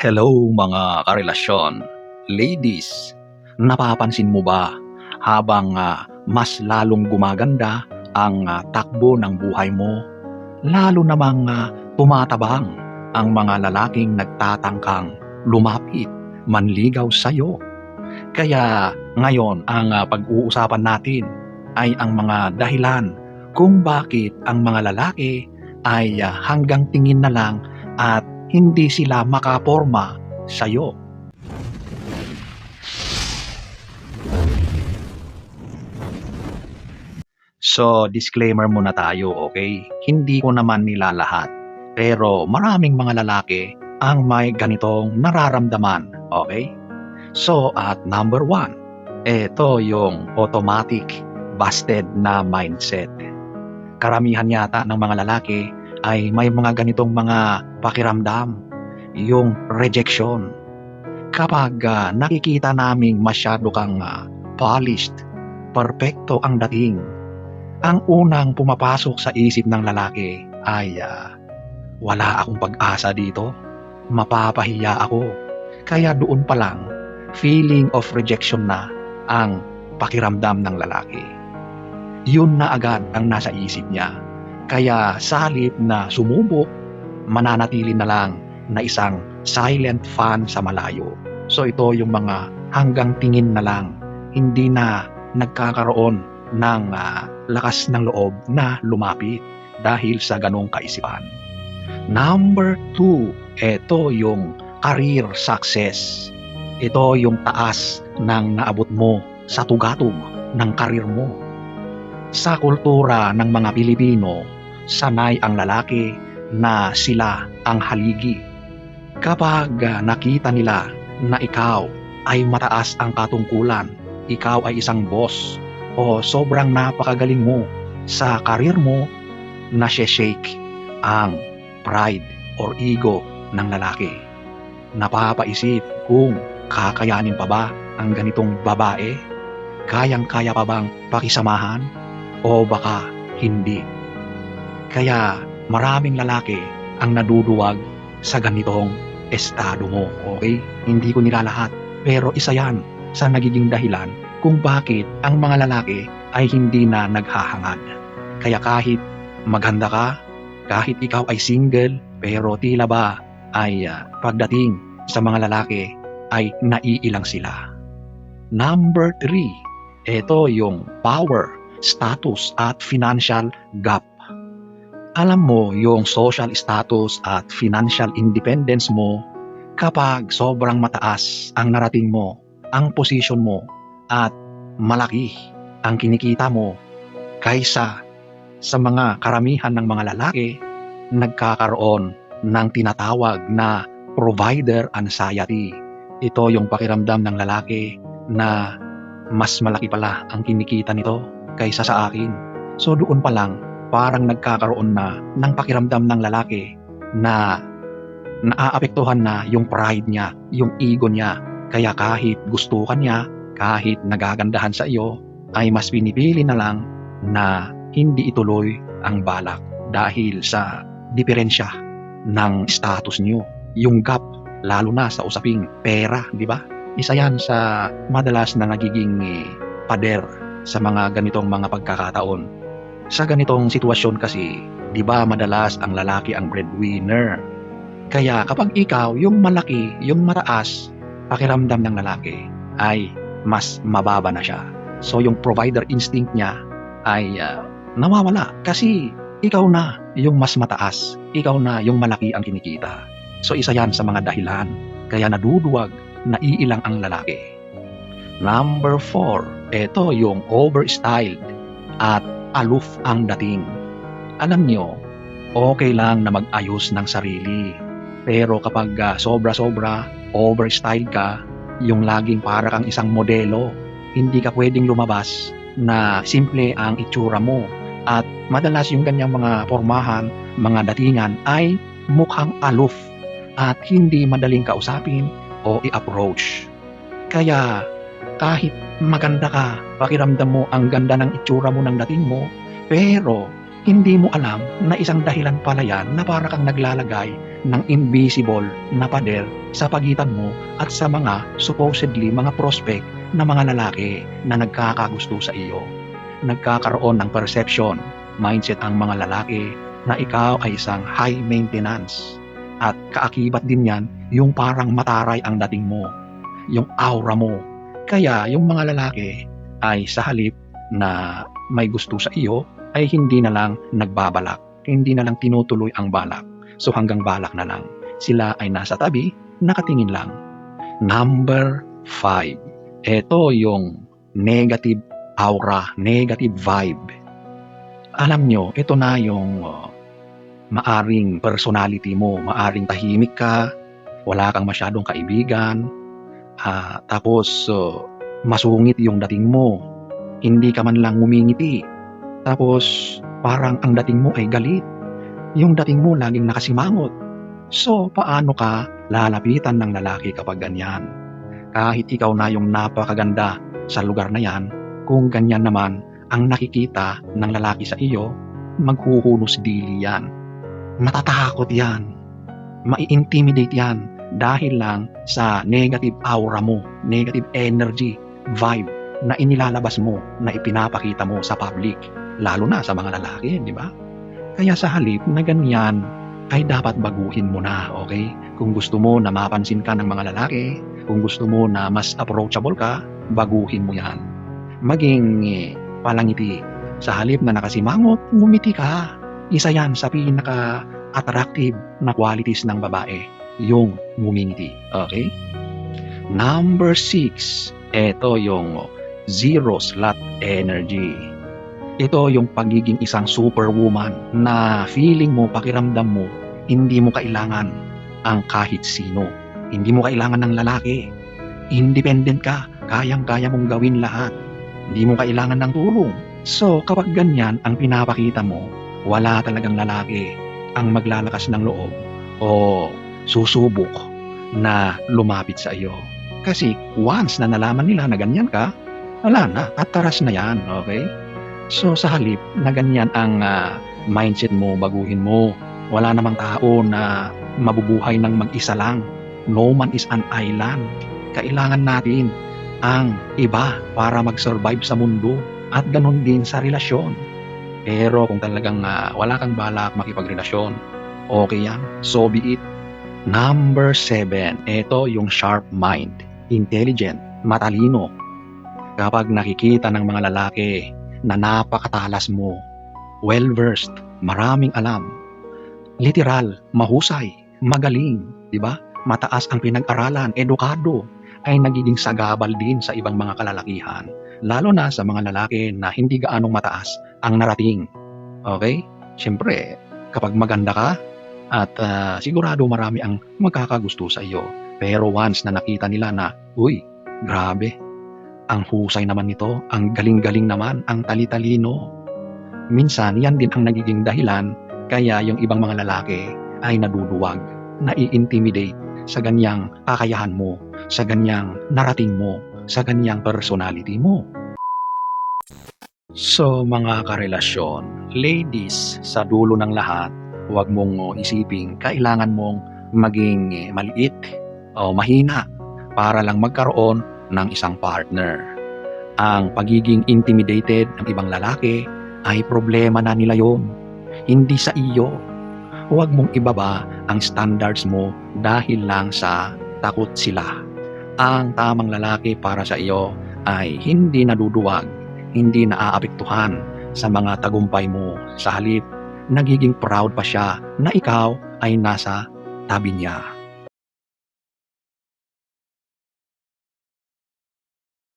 Hello mga karelasyon. Ladies, napapansin mo ba habang mas lalong gumaganda ang takbo ng buhay mo, lalo namang tumatabang ang mga lalaking nagtatangkang lumapit, manligaw sa'yo. Kaya ngayon ang pag-uusapan natin ay ang mga dahilan kung bakit ang mga lalaki ay hanggang tingin na lang at hindi sila makaporma sa'yo. So, disclaimer muna tayo, okay? Hindi ko naman nilalahat. Pero maraming mga lalaki ang may ganitong nararamdaman, okay? So, at number 1, ito yung automatic busted na mindset. Karamihan yata ng mga lalaki ay may mga ganitong mga pakiramdam, yung rejection. Kapag nakikita naming masyado kang polished, perpekto ang dating, ang unang pumapasok sa isip ng lalaki ay wala akong pag-asa dito, mapapahiya ako. Kaya doon pa lang, feeling of rejection na ang pakiramdam ng lalaki. Yun na agad ang nasa isip niya. Kaya sa halip na sumubok, mananatili na lang na isang silent fan sa malayo. So ito yung mga hanggang tingin na lang, hindi na nagkakaroon ng lakas ng loob na lumapit dahil sa ganong kaisipan. Number 2, ito yung career success. Ito yung taas ng naabot mo sa tugatog ng career mo. Sa kultura ng mga Pilipino, sanay ang lalaki na sila ang haligi. Kapag nakita nila na ikaw ay mataas ang katungkulan, ikaw ay isang boss, o sobrang napakagaling mo sa karir mo, nasi-shake ang pride or ego ng lalaki. Napapaisip kung kakayanin pa ba ang ganitong babae? Kayang-kaya pa bang pakisamahan? O baka hindi. Kaya maraming lalaki ang naduduwag sa ganitong estado mo, okay? Hindi ko nilalahat, pero isa yan sa nagiging dahilan kung bakit ang mga lalaki ay hindi na naghahangad. Kaya kahit maganda ka, kahit ikaw ay single, pero tila ba ay pagdating sa mga lalaki ay naiilang sila. Number 3, ito yung power, status at financial gap. Alam mo yung social status at financial independence mo, kapag sobrang mataas ang narating mo, ang posisyon mo, at malaki ang kinikita mo kaysa sa mga karamihan ng mga lalaki, nagkakaroon ng tinatawag na provider anxiety. Ito yung pakiramdam ng lalaki na mas malaki pala ang kinikita nito kaysa sa akin. So doon pa lang, parang nagkakaroon na ng pakiramdam ng lalaki na naaapektuhan na yung pride niya, yung ego niya. Kaya kahit gusto ka niya, kahit nagagandahan sa iyo, ay mas pinipili na lang na hindi ituloy ang balak dahil sa diferensya ng status niyo. Yung gap, lalo na sa usaping pera, di ba? Isa yan sa madalas na nagiging pader sa mga ganitong mga pagkakataon. Sa ganitong sitwasyon kasi, di ba madalas ang lalaki ang breadwinner. Kaya kapag ikaw, yung malaki, yung mataas, pakiramdam ng lalaki ay mas mababa na siya. So yung provider instinct niya ay nawawala kasi ikaw na yung mas mataas, ikaw na yung malaki ang kinikita. So isa yan sa mga dahilan kaya naduduwag, naiilang ang lalaki. Number 4, ito yung overstyled at aloof ang dating. Alam nyo, okay lang na mag-ayos ng sarili. Pero kapag sobra-sobra, overstyled ka, yung laging para kang isang modelo, hindi ka pwedeng lumabas na simple ang itsura mo. At madalas yung ganyang mga pormahan, mga datingan ay mukhang aloof at hindi madaling kausapin o i-approach. Kaya kahit maganda ka, pakiramdam mo ang ganda ng itsura mo ng dating mo, pero Hindi mo alam na isang dahilan pala yan na para kang naglalagay ng invisible na pader sa pagitan mo at sa mga supposedly mga prospect na mga lalaki na nagkakagusto sa iyo. Nagkakaroon ng perception, mindset ang mga lalaki na ikaw ay isang high maintenance. At kaakibat din yan, yung parang mataray ang dating mo, yung aura mo. Kaya yung mga lalaki ay sa halip na may gusto sa iyo, ay hindi na lang nagbabalak, hindi na lang tinutuloy ang balak. So hanggang balak na lang. Sila ay nasa tabi, nakatingin lang. Number 5. Ito yung negative aura, negative vibe. Alam nyo, ito na yung maaring personality mo, maaring tahimik ka, wala kang masyadong kaibigan, tapos masungit yung dating mo, hindi ka man lang ngumingiti, tapos parang ang dating mo ay galit, yung dating mo laging nakasimangot. So paano ka lalapitan ng lalaki kapag ganyan? Kahit ikaw na yung napakaganda sa lugar na yan, kung ganyan naman ang nakikita ng lalaki sa iyo, maghuhunos dili yan. Matatakot yan. Mai-intimidate yan dahil lang sa negative aura mo, negative energy, vibe na inilalabas mo, na ipinapakita mo sa public, lalo na sa mga lalaki, di ba? Kaya sa halip na ganyan, ay dapat baguhin mo na, okay? Kung gusto mo na mapansin ka ng mga lalaki, kung gusto mo na mas approachable ka, baguhin mo yan. Maging palangiti. Sa halip na nakasimangot, ngumiti ka. Isa yan sa pinaka-attractive na qualities ng babae, yung ngumiti. Okay? Number 6. Ito yung zero slot energy. Ito yung pagiging isang superwoman na feeling mo, pakiramdam mo, hindi mo kailangan ang kahit sino. Hindi mo kailangan ng lalaki. Independent ka, kayang-kaya mong gawin lahat. Hindi mo kailangan ng tulong. So kapag ganyan ang pinapakita mo, wala talagang lalaki ang maglalakas ng loob o susubok na lumapit sa iyo. Kasi once na nalaman nila na ganyan ka, wala na, ataras na yan, okay? So sa halip na ganyan ang mindset mo, baguhin mo. Wala namang tao na mabubuhay ng mag-isa lang. No man is an island. Kailangan natin ang iba para mag-survive sa mundo at ganun din sa relasyon. Pero kung talagang wala kang balak makipagrelasyon, okay yan, so be it. Number 7, ito yung sharp mind, intelligent, matalino. Kapag nakikita ng mga lalaki na napakatalas mo, well-versed, maraming alam, literal, mahusay, magaling, di ba? Mataas ang pinag-aralan, edukado, ay nagiging sagabal din sa ibang mga kalalakihan, lalo na sa mga lalaki na hindi gaanong mataas ang narating. Okay? Siyempre, kapag maganda ka, at sigurado marami ang magkakagusto sa iyo. Pero once na nakita nila na, uy, grabe, ang husay naman nito, ang galing-galing naman, ang tali-talino. Minsan, yan din ang nagiging dahilan kaya yung ibang mga lalaki ay naduduwag, nai-intimidate sa ganyang kakayahan mo, sa ganyang narating mo, sa ganyang personality mo. So mga karelasyon, ladies, sa dulo ng lahat, huwag mong isiping kailangan mong maging maliit o mahina para lang magkaroon ng isang partner. Ang pagiging intimidated ng ibang lalaki ay problema na nila yon, hindi sa iyo. Huwag mong ibaba ang standards mo dahil lang sa takot sila. Ang tamang lalaki para sa iyo ay hindi naduduwag, hindi naaapektuhan sa mga tagumpay mo. Sa halip, nagiging proud pa siya na ikaw ay nasa tabi niya.